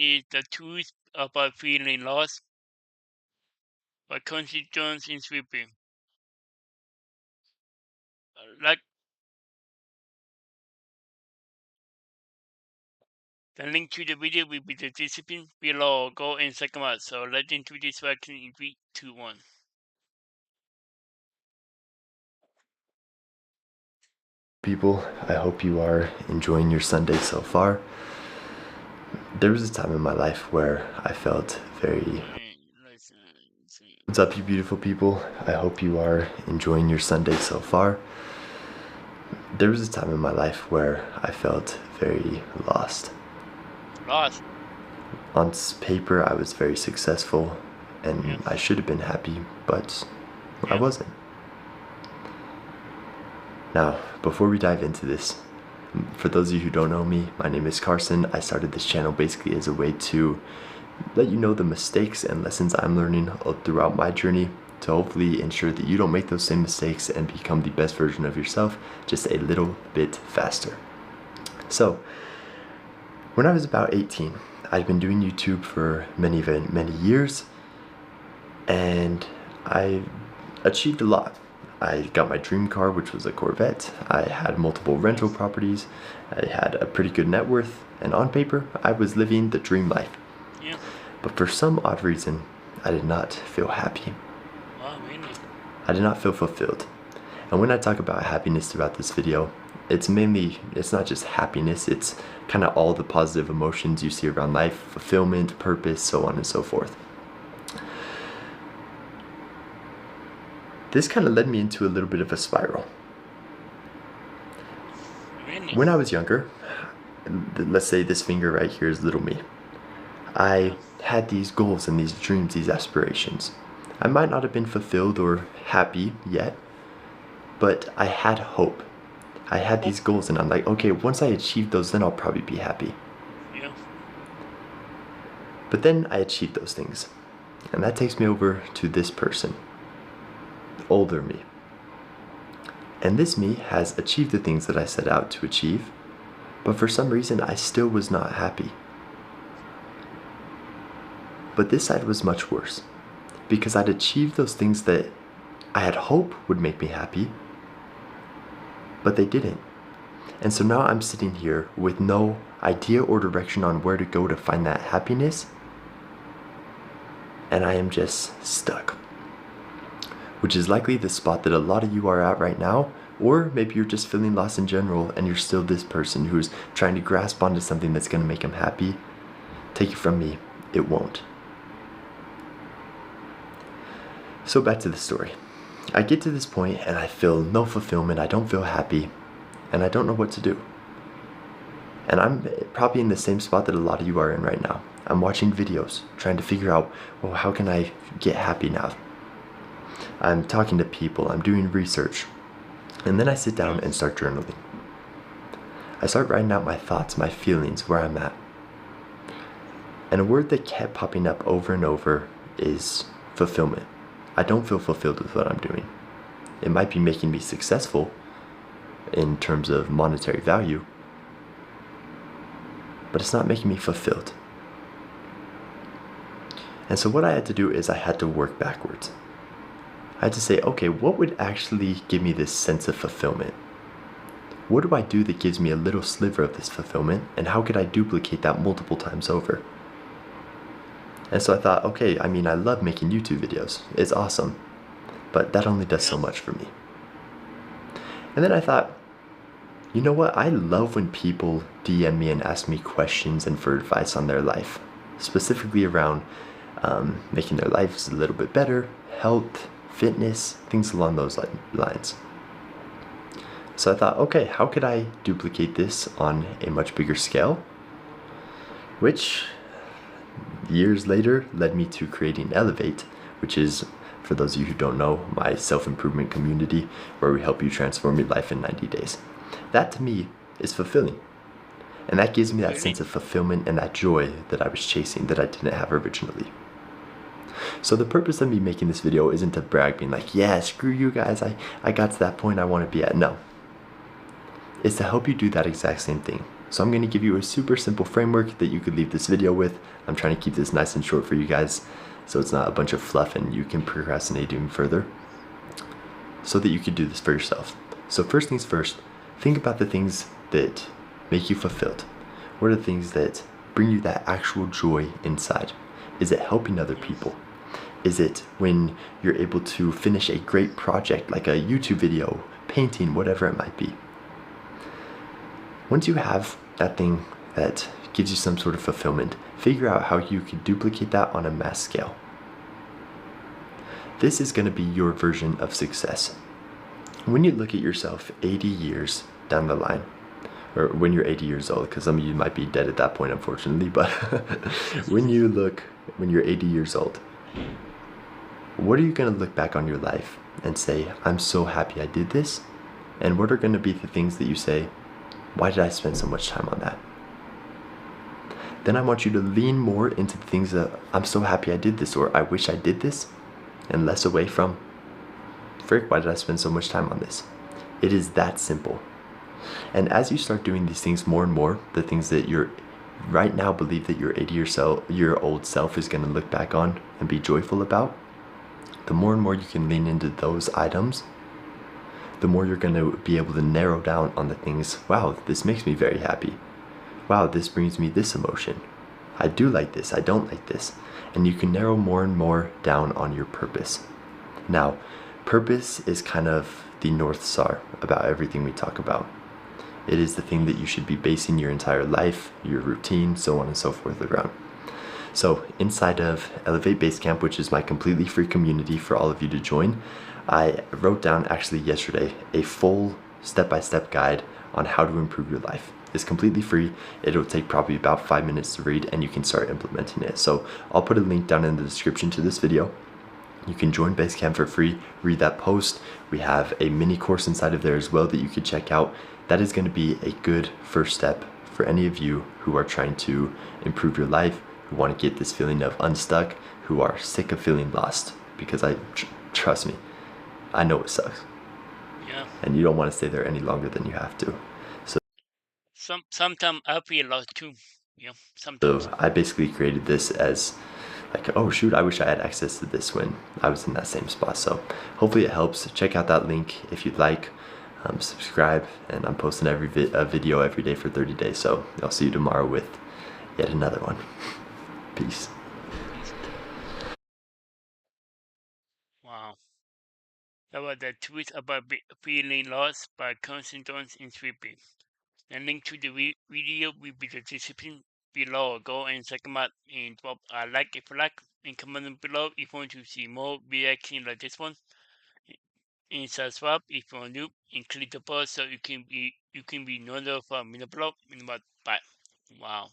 is The Truth About Feeling Lost by Quincy Jones in Sweeping. Like the link to the video will be the description below. Go and check them out. So let's into this reaction in 3, 2, 1. People, I hope you are enjoying your Sunday so far. There was a time in my life where I felt very... What's up, you beautiful people? I hope you are enjoying your Sunday so far. There was a time in my life where I felt very lost. Lost? On paper, I was very successful, and I should have been happy, but I wasn't. Now, before we dive into this, for those of you who don't know me, my name is Carson. I started this channel basically as a way to let you know the mistakes and lessons I'm learning throughout my journey to hopefully ensure that you don't make those same mistakes and become the best version of yourself just a little bit faster. So, when I was about 18, I'd been doing YouTube for many years, and I achieved a lot. I got my dream car, which was a Corvette. I had multiple rental properties. I had a pretty good net worth, and on paper, I was living the dream life. Yeah. But for some odd reason, I did not feel happy. Wow, really? I did not feel fulfilled. And when I talk about happiness throughout this video, it's not just happiness, it's kind of all the positive emotions you see around life, fulfillment, purpose, so on and so forth. This kind of led me into a little bit of a spiral. Really? When I was younger, let's say this finger right here is little me. I had these goals and these dreams, these aspirations. I might not have been fulfilled or happy yet, but I had hope. I had these goals and I'm like, okay, once I achieve those, then I'll probably be happy. Yeah. But then I achieved those things. And that takes me over to this person. Older me. And this me has achieved the things that I set out to achieve, but for some reason I still was not happy. But this side was much worse, because I'd achieved those things that I had hope would make me happy, but they didn't. And so now I'm sitting here with no idea or direction on where to go to find that happiness, and I am just stuck. Which is likely the spot that a lot of you are at right now, or maybe you're just feeling lost in general and you're still this person who's trying to grasp onto something that's going to make them happy. Take it from me, it won't. So back to the story. I get to this point and I feel no fulfillment, I don't feel happy, and I don't know what to do. And I'm probably in the same spot that a lot of you are in right now. I'm watching videos, trying to figure out, well, how can I get happy now? I'm talking to people, I'm doing research, and then I sit down and start journaling. I start writing out my thoughts, my feelings, where I'm at. And a word that kept popping up over and over is fulfillment. I don't feel fulfilled with what I'm doing. It might be making me successful in terms of monetary value, but it's not making me fulfilled. And so what I had to do is I had to work backwards. I had to say, okay, what would actually give me this sense of fulfillment? What do I do that gives me a little sliver of this fulfillment, and how could I duplicate that multiple times over? And so I thought, okay, I mean, I love making YouTube videos. It's awesome, but that only does so much for me. And then I thought, you know what? I love when people DM me and ask me questions and for advice on their life, specifically around making their lives a little bit better, health, fitness, things along those lines. So I thought, okay, how could I duplicate this on a much bigger scale? Which, years later, led me to creating Elevate, which is, for those of you who don't know, my self-improvement community where we help you transform your life in 90 days. That to me is fulfilling. And that gives me that sense of fulfillment and that joy that I was chasing that I didn't have originally. So the purpose of me making this video isn't to brag, being like, yeah, screw you guys, I got to that point I want to be at. No. It's to help you do that exact same thing. So I'm going to give you a super simple framework that you could leave this video with. I'm trying to keep this nice and short for you guys so it's not a bunch of fluff and you can procrastinate even further, so that you could do this for yourself. So first things first, think about the things that make you fulfilled. What are the things that bring you that actual joy inside? Is it helping other people? Is it when you're able to finish a great project like a YouTube video, painting, whatever it might be? Once you have that thing that gives you some sort of fulfillment, figure out how you can duplicate that on a mass scale. This is going to be your version of success. When you look at yourself 80 years down the line, or when you're 80 years old, because some of you might be dead at that point, unfortunately, but when you're 80 years old, what are you going to look back on your life and say, I'm so happy I did this? And what are going to be the things that you say, why did I spend so much time on that? Then I want you to lean more into the things that I'm so happy I did this, or I wish I did this, and less away from, frick, why did I spend so much time on this? It is that simple. And as you start doing these things more and more, the things that you're right now believe that your 80-year-old self is going to look back on and be joyful about, the more and more you can lean into those items, the more you're going to be able to narrow down on the things, wow, this makes me very happy. Wow, this brings me this emotion. I do like this, I don't like this. And you can narrow more and more down on your purpose. Now, purpose is kind of the North Star about everything we talk about. It is the thing that you should be basing your entire life, your routine, so on and so forth around. So inside of Elevate Basecamp, which is my completely free community for all of you to join, I wrote down actually yesterday a full step-by-step guide on how to improve your life. It's completely free. It'll take probably about 5 minutes to read and you can start implementing it. So I'll put a link down in the description to this video. You can join Basecamp for free, read that post. We have a mini course inside of there as well that you could check out. That is going to be a good first step for any of you who are trying to improve your life, who want to get this feeling of unstuck, who are sick of feeling lost. Because trust me, I know it sucks. Yeah. And you don't want to stay there any longer than you have to. Sometimes I feel lost too. Yeah, sometimes. So I basically created this as like, oh shoot, I wish I had access to this when I was in that same spot. So hopefully it helps. Check out that link if you'd like. Subscribe, and I'm posting a video every day for 30 days. So I'll see you tomorrow with yet another one. Peace. Wow. That was the tweet about feeling lost by Constance in 3P. The link to the video will be the description below. Go and check them out and drop a like if you like, and comment below if you want to see more reaction like this one. And subscribe if you're new, and click the bell so you can be notified when I upload. Bye. Wow.